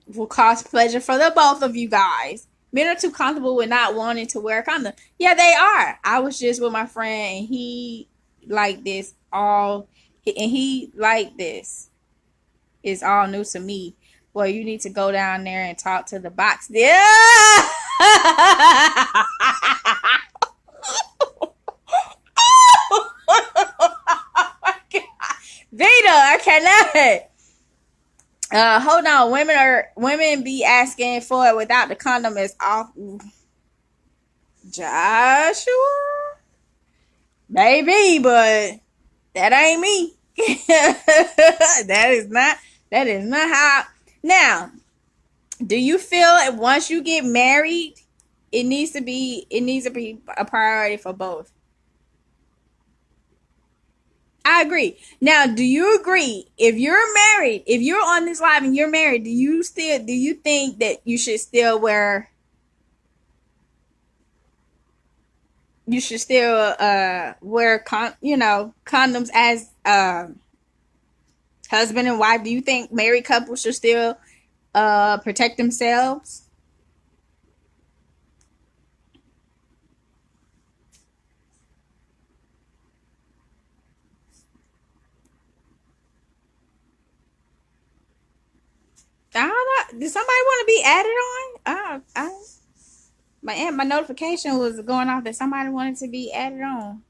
will cause pleasure for the both of you guys. Men are too comfortable with not wanting to wear a condom. Yeah, they are. I was just with my friend and he liked this all, and he liked this. It's all new to me. Well, you need to go down there and talk to the box. Yeah. Vita, I cannot. Hold on. Women be asking for it without the condom is off. Joshua, maybe, but that ain't me. That is not how. Now, do you feel once you get married, it needs to be a priority for both? I agree. Now, do you agree if you're married, if you're on this live and you're married, do you think that you should still wear condoms as husband and wife? Do you think married couples should still protect themselves? I don't know. Did somebody want to be added on? My notification was going off that somebody wanted to be added on.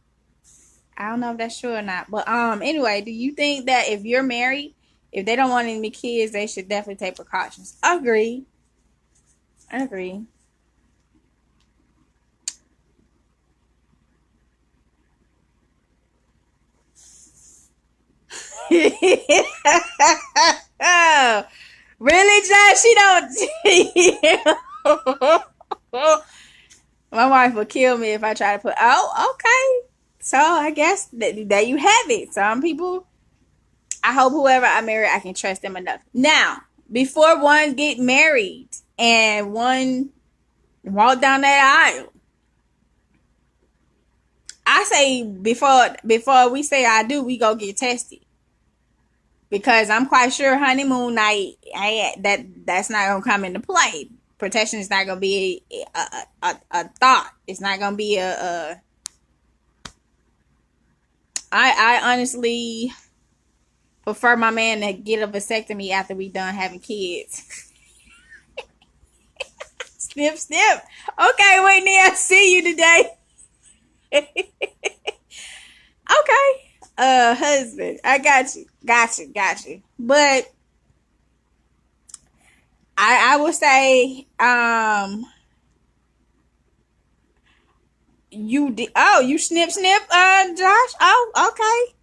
I don't know if that's true or not. But anyway, do you think that if you're married, if they don't want any kids, they should definitely take precautions? Agree. I agree. Oh, really, Josh? She don't. My wife will kill me if I try to put. Oh, okay. So I guess that there you have it. Some people. I hope whoever I marry, I can trust them enough. Now, before one get married and one walk down that aisle, I say before we say I do, we go get tested because I'm quite sure honeymoon night that's not gonna come into play. Protection is not gonna be a thought. It's not gonna be a. I honestly prefer my man to get a vasectomy after we done having kids. Snip, snip. Okay, Whitney, I see you today. Okay. Husband, I got you. But I would say, you did. Oh, you snip, snip, Josh. Oh, okay.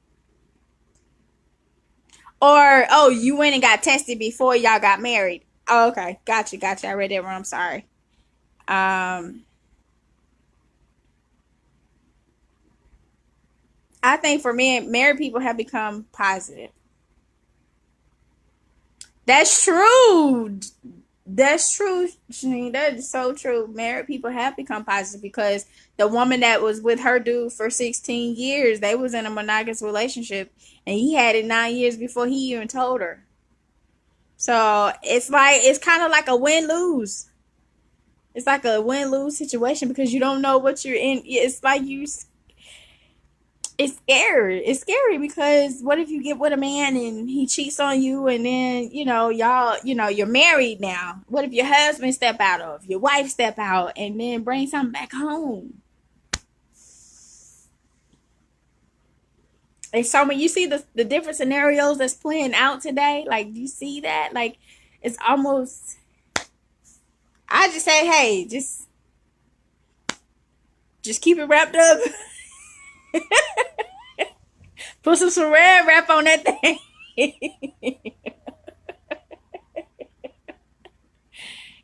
Or you went and got tested before y'all got married. Oh, okay, got you. I read that wrong. I'm sorry. Um, I think for men, married people have become positive. That's true. That's true, Shani. That is so true. Married people have become positive because the woman that was with her dude for 16 years, they was in a monogamous relationship, and he had it 9 years before he even told her. So it's kind of like a win lose. It's like a win lose situation because you don't know what you're in. It's like it's scary. It's scary because what if you get with a man and he cheats on you, and then you're married now. What if your husband step out, of your wife step out, and then bring something back home? And so when you see the different scenarios that's playing out today, like you see that, like it's almost. I just say, hey, just keep it wrapped up. Put some saran wrap on that thing.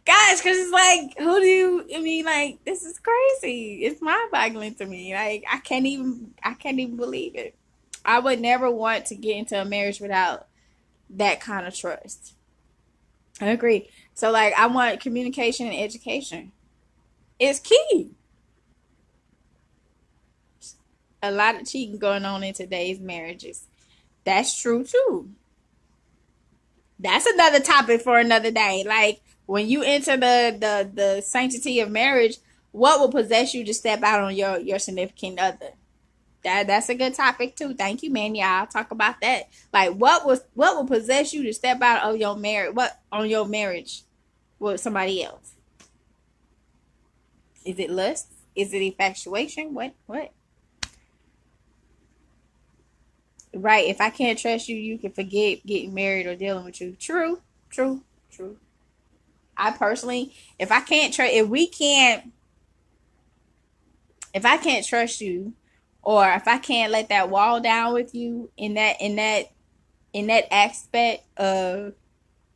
Guys, because it's like, I mean, like, this is crazy. It's mind-boggling to me. Like, I can't even believe it. I would never want to get into a marriage without that kind of trust. I agree. So, like, I want communication and education. It's key. A lot of cheating going on in today's marriages. That's true too. That's another topic for another day. Like when you enter the sanctity of marriage, what will possess you to step out on your significant other? That's a good topic too. Thank you, man. Yeah, I'll talk about that. Like what will possess you to step out of your marriage? What on your marriage with somebody else? Is it lust? Is it infatuation? What? Right. If I can't trust you, you can forget getting married or dealing with you. True. True. True. I personally, if I can't trust, if I can't trust you, or if I can't let that wall down with you in that aspect of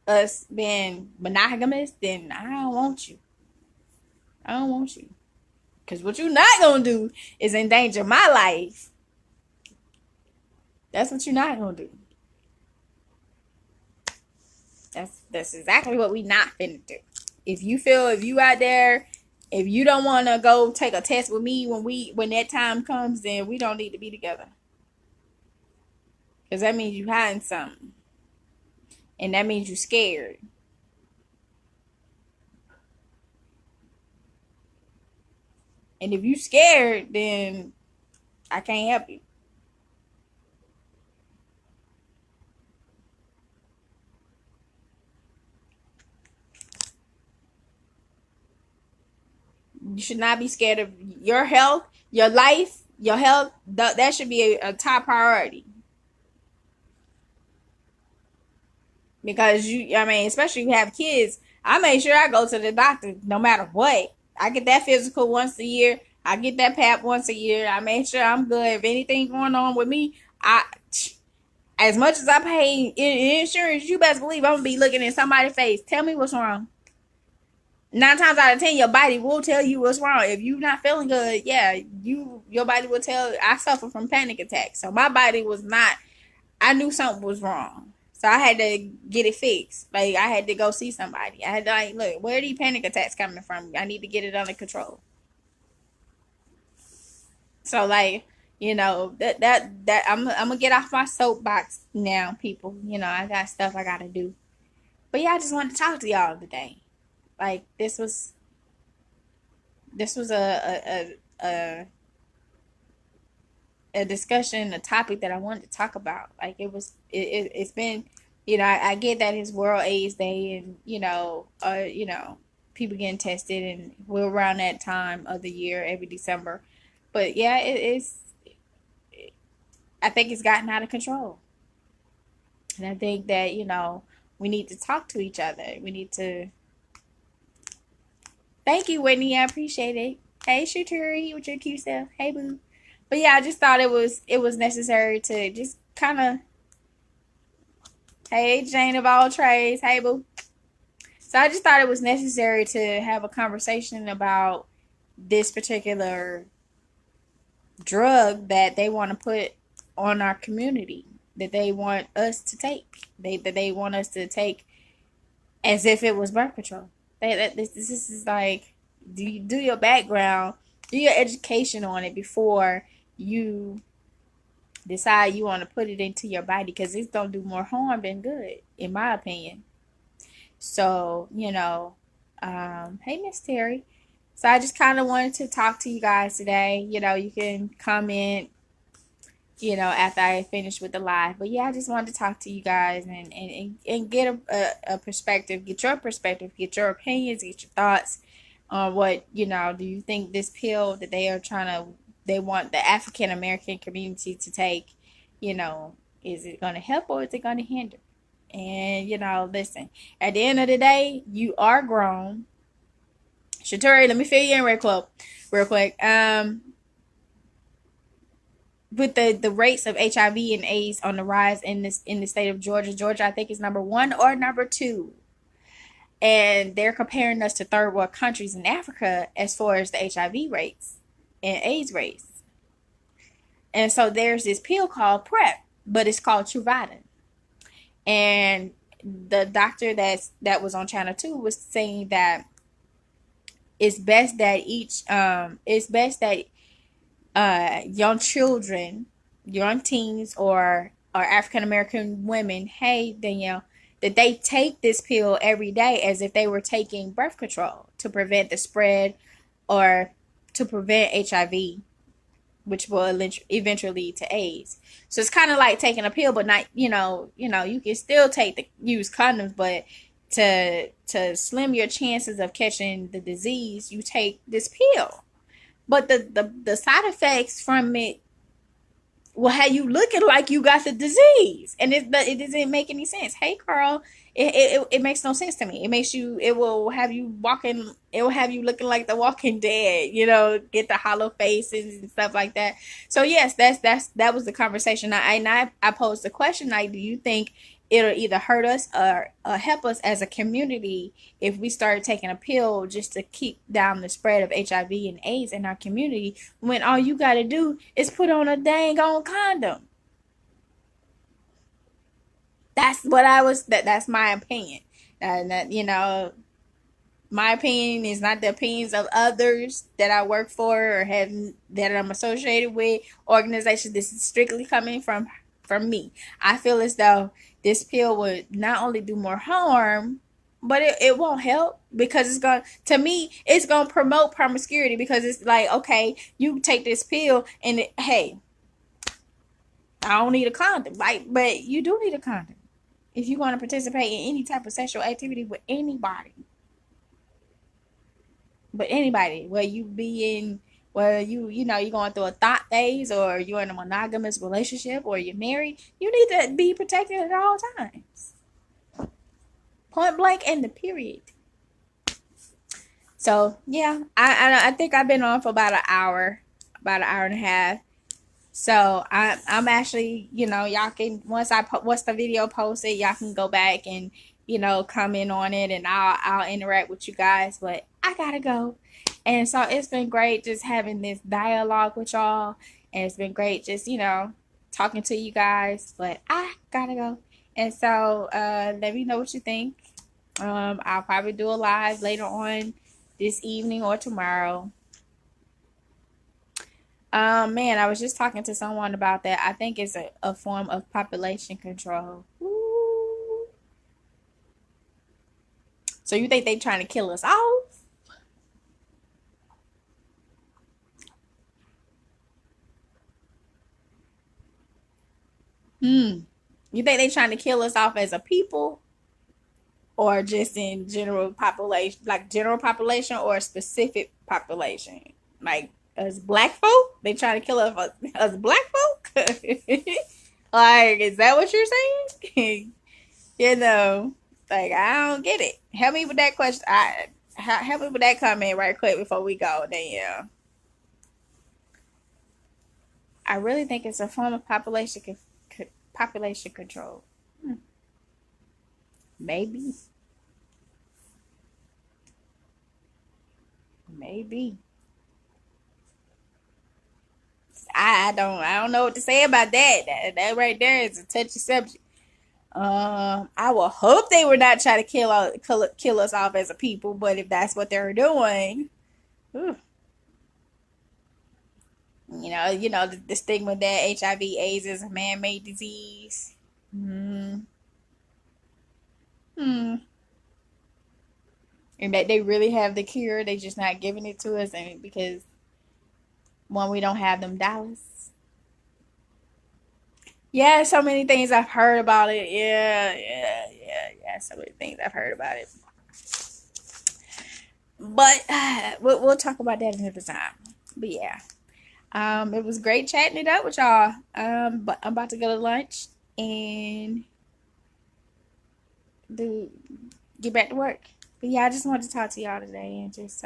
us being monogamous, then I don't want you. I don't want you. Because what you're not gonna do is endanger my life. That's what you're not gonna do. That's exactly what we not finna do. If you out there, if you don't wanna go take a test with me when that time comes, then we don't need to be together. Cause that means you hiding something. And that means you scared. And if you scared, then I can't help you. You should not be scared of your health, your life, your health. That should be a top priority. Because I mean, especially if you have kids, I make sure I go to the doctor no matter what. I get that physical once a year. I get that pap once a year. I make sure I'm good. If anything going on with me, as much as I pay in insurance, you best believe I'm gonna be looking in somebody's face. Tell me what's wrong. 9 times out of 10, your body will tell you what's wrong. If you're not feeling good, yeah, your body will tell. I suffer from panic attacks, so my body was not. I knew something was wrong, so I had to get it fixed. Like I had to go see somebody. I had to like, look, where are these panic attacks coming from? I need to get it under control. So like, that I'm gonna get off my soapbox now, people. I got stuff I gotta do. But yeah, I just wanted to talk to y'all today. Like this was a discussion, a topic that I wanted to talk about. Like it's been, I get that it's World AIDS Day, and people getting tested, and we're around that time of the year every December. But yeah, I think it's gotten out of control, and I think that we need to talk to each other. We need to. Thank you, Whitney. I appreciate it. Hey, Shuturi, with your cute self. Hey, boo. But yeah, I just thought it was necessary to just kind of. Hey, Jane of all trades. Hey, boo. So I just thought it was necessary to have a conversation about this particular drug that they want to put on our community, that they want us to take. That they want us to take as if it was birth control. This is like, do you do your background, do your education on it before you decide you want to put it into your body, because it's gonna do more harm than good, in my opinion. So, hey, Miss Terry. So I just kind of wanted to talk to you guys today. You can comment, after I finish with the live. But yeah, I just wanted to talk to you guys and get a perspective, get your perspective, get your opinions, get your thoughts on what, do you think this pill that they want the African American community to take, is it going to help or is it going to hinder? And, listen, at the end of the day, you are grown. Shaturi, let me fill you in real quick. With the rates of HIV and AIDS on the rise in the state of Georgia. Georgia, I think, is number 1 or number 2. And they're comparing us to third world countries in Africa as far as the HIV rates and AIDS rates. And so there's this pill called PrEP, but it's called Truvada. And the doctor that was on Channel 2 was saying that it's best that young children, young teens, or African American women, hey Danielle, that they take this pill every day as if they were taking birth control to prevent the spread or to prevent HIV, which will eventually lead to AIDS. So it's kind of like taking a pill, but not, you can still use condoms, but to slim your chances of catching the disease, you take this pill. But the side effects from it will have you looking like you got the disease, and it doesn't make any sense. Hey, Carl, it makes no sense to me. It will have you looking like the Walking Dead. Get the hollow faces and stuff like that. So yes, that was the conversation. I posed the question, like, do you think it'll either hurt us or help us as a community if we start taking a pill just to keep down the spread of HIV and AIDS in our community, when all you got to do is put on a dang on condom? That's my opinion. My opinion is not the opinions of others that I work for or that I'm associated with, organizations. This is strictly coming from me. I feel as though this pill would not only do more harm, but it won't help, because it's going to promote promiscuity, because it's like, okay, you take this pill and hey, I don't need a condom. But you do need a condom if you want to participate in any type of sexual activity with anybody. But anybody, whether you're going through a thought phase, or you're in a monogamous relationship, or you're married, you need to be protected at all times. Point blank and the period. So yeah, I think I've been on for about an hour and a half. So I'm actually, y'all can, once the video posted, y'all can go back and comment on it, and I'll interact with you guys. But I gotta go, and so it's been great just having this dialogue with y'all, and it's been great just talking to you guys. But I gotta go, and so let me know what you think. I'll probably do a live later on this evening or tomorrow. Man, I was just talking to someone about that. I think it's a form of population control. Ooh. So you think they trying to kill us off? You think they trying to kill us off as a people, or just in general population, like general population, or a specific population, like us black folk? They trying to kill us black folk? Like, is that what you're saying? Like, I don't get it. Help me with that question. Help me with that comment right quick before we go. Then yeah, I really think it's a form of population control. Maybe. I don't know what to say about that. That right there is a touchy subject. I will hope they were not trying to kill us off as a people, but if that's what they're doing, ooh, the stigma that HIV/AIDS is a man-made disease. Mm, hmm. And that they really have the cure, they just not giving it to us, and because one, we don't have them dollars. Yeah, so many things I've heard about it. Yeah, yeah, yeah, yeah. So many things I've heard about it. But we'll talk about that another time. But yeah, it was great chatting it up with y'all. But I'm about to go to lunch and do get back to work. But yeah, I just wanted to talk to y'all today and just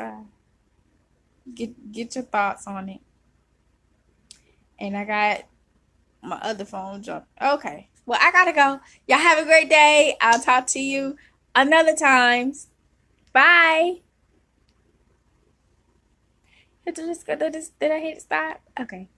get your thoughts on it. And I got my other phone jumped. Okay. Well, I gotta go. Y'all have a great day. I'll talk to you another time. Bye. Did I hit stop? Okay.